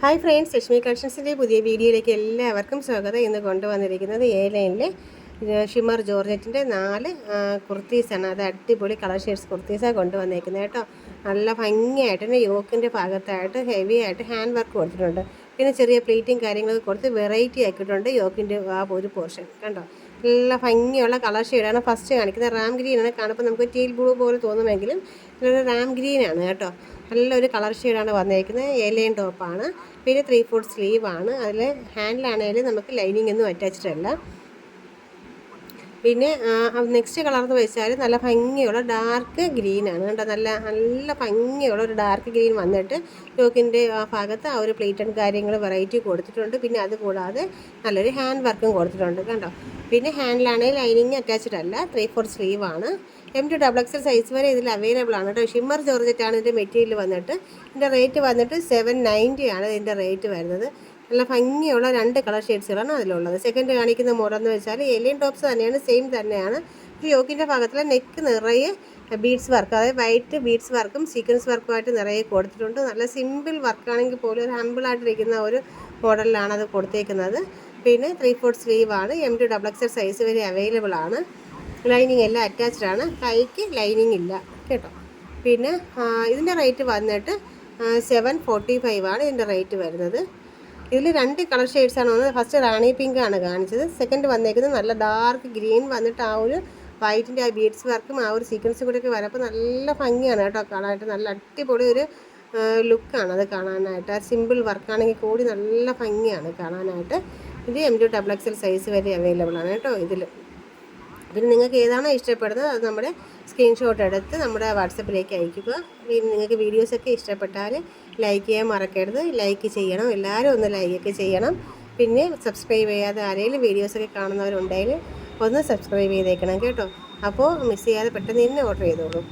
Hi friends, Lakshmi കളക്ഷൻസിൻ്റെ പുതിയ വീഡിയോയിലേക്ക് എല്ലാവർക്കും സ്വാഗതം. ഇന്ന് കൊണ്ടുവന്നിരിക്കുന്നത് എ ലൈനിലെ ഷിമർ ജോർജറ്റിൻ്റെ 4 കുർത്തീസാണ്. അത് അടിപൊളി കളർ ഷെയ്ഡ്സ് കുർത്തീസാണ് കൊണ്ടുവന്നിരിക്കുന്നത് കേട്ടോ. നല്ല ഭംഗിയായിട്ട് തന്നെ യോക്കിൻ്റെ ഭാഗത്തായിട്ട് ഹെവി ആയിട്ട് ഹാൻഡ് വർക്ക് കൊടുത്തിട്ടുണ്ട്. പിന്നെ ചെറിയ പ്ലീറ്റും കാര്യങ്ങളൊക്കെ കൊടുത്ത് വെറൈറ്റി ആക്കിയിട്ടുണ്ട് യോക്കിൻ്റെ ആ ഒരു പോർഷൻ കണ്ടോ. നല്ല ഭംഗിയുള്ള കളർ ഷെയ്ഡാണ് ഫസ്റ്റ് കാണിക്കുന്നത്. റാം ഗ്രീനാണ്. കാണുമ്പോൾ നമുക്ക് ടീൽ ബ്ലൂ പോലെ തോന്നുമെങ്കിലും ഇതൊരു റാം ഗ്രീനാണ് കേട്ടോ. നല്ലൊരു കളർ ഷെയ്ഡാണ് വന്നിരിക്കുന്നത്. എ ലൈൻ ടോപ്പാണ്. പിന്നെ 3/4 സ്ലീവാണ്. അതിൽ ഹാൻഡിലാണെങ്കിലും നമുക്ക് ലൈനിങ് ഒന്നും അറ്റാച്ച്ഡ് അല്ല. പിന്നെ നെക്സ്റ്റ് കളർ എന്ന് വെച്ചാൽ നല്ല ഭംഗിയുള്ള ഡാർക്ക് ഗ്രീനാണ് കേട്ടോ. നല്ല ഭംഗിയുള്ള ഒരു ഡാർക്ക് ഗ്രീൻ വന്നിട്ട് യോക്കിൻ്റെ ആ ഭാഗത്ത് ആ ഒരു പ്ലേറ്റും കാര്യങ്ങൾ വെറൈറ്റി കൊടുത്തിട്ടുണ്ട്. പിന്നെ അതുകൂടാതെ നല്ലൊരു ഹാൻഡ് വർക്കും കൊടുത്തിട്ടുണ്ട് കണ്ടോ. പിന്നെ ഹാൻഡിലാണെങ്കിൽ ലൈനിങ് അറ്റാച്ച്ഡ് അല്ല. 3/4 സ്ലീവാണ്. M2XXL സൈസ് വരെ ഇതിൽ അവൈലബിൾ ആണ് കേട്ടോ. ഷിമ്മർ ജോർജറ്റാണ് ഇതിൻ്റെ മെറ്റീരിയൽ വന്നിട്ട്. ഇതിൻ്റെ റേറ്റ് വന്നിട്ട് 790 ആണ് ഇതിൻ്റെ റേറ്റ് വരുന്നത്. നല്ല ഭംഗിയുള്ള 2 കളർ ഷെയ്ഡ്സുകളാണ് അതിലുള്ളത്. സെക്കൻഡ് കാണിക്കുന്ന മോഡൽ എന്ന് വെച്ചാൽ എലിയൻ ടോപ്സ് തന്നെയാണ്, സെയിം തന്നെയാണ്. യോക്കിൻ്റെ ഭാഗത്തിൽ നെക്ക് നിറയെ ബീഡ്സ് വർക്ക്, അതായത് വൈറ്റ് ബീഡ്സ് വർക്കും സീക്വൻസ് വർക്കുമായിട്ട് നിറയെ കൊടുത്തിട്ടുണ്ട്. നല്ല സിമ്പിൾ വർക്കാണെങ്കിൽ പോലും ഒരു ഹമ്പിളായിട്ടിരിക്കുന്ന ഒരു മോഡലിലാണ് അത് കൊടുത്തേക്കുന്നത്. പിന്നെ 3/4 സ്ലീവാണ്. M2XXL സൈസ് വരെ അവൈലബിൾ ആണ്. ലൈനിങ് എല്ലാം അറ്റാച്ച്ഡ് ആണ്. കൈക്ക് ലൈനിങ് ഇല്ല കേട്ടോ. പിന്നെ ഇതിൻ്റെ റേറ്റ് വന്നിട്ട് 745 ആണ് ഇതിൻ്റെ റേറ്റ് വരുന്നത്. ഇതിൽ 2 കളർ ഷെയ്ഡ്സാണ് വന്നത്. ഫസ്റ്റ് റാണി പിങ്ക് ആണ് കാണിച്ചത്. സെക്കൻഡ് വന്നേക്കുന്നത് നല്ല ഡാർക്ക് ഗ്രീൻ വന്നിട്ട് ആ ഒരു വൈറ്റിൻ്റെ ആ ബീഡ്സ് വർക്കും ആ ഒരു സീക്വൻസും കൂടെയൊക്കെ വരപ്പോൾ നല്ല ഭംഗിയാണ് കേട്ടോ കാണാനായിട്ട്. നല്ല അടിപൊളി ഒരു ലുക്കാണ് അത് കാണാനായിട്ട്. ആ സിമ്പിൾ വർക്കാണെങ്കിൽ കൂടി നല്ല ഭംഗിയാണ് കാണാനായിട്ട്. ഇത് M2XXL സൈസ് വരെ അവൈലബിൾ ആണ് കേട്ടോ ഇതിൽ. പിന്നെ നിങ്ങൾക്ക് ഏതാണോ ഇഷ്ടപ്പെടുന്നത് അത് നമ്മുടെ സ്ക്രീൻഷോട്ട് എടുത്ത് നമ്മുടെ വാട്സപ്പിലേക്ക് അയയ്ക്കുക. പിന്നെ നിങ്ങൾക്ക് വീഡിയോസൊക്കെ ഇഷ്ടപ്പെട്ടാൽ ലൈക്ക് ചെയ്യാൻ മറക്കരുത്. ലൈക്ക് ചെയ്യണം, എല്ലാവരും ഒന്ന് ലൈക്കൊക്കെ ചെയ്യണം. പിന്നെ സബ്സ്ക്രൈബ് ചെയ്യാതെ ആരെങ്കിലും വീഡിയോസൊക്കെ കാണുന്നവരുണ്ടെങ്കിൽ ഒന്ന് സബ്സ്ക്രൈബ് ചെയ്തേക്കണം കേട്ടോ. അപ്പോൾ മിസ് ചെയ്യാതെ പെട്ടെന്ന് തന്നെ ഓർഡർ ചെയ്തോളൂ.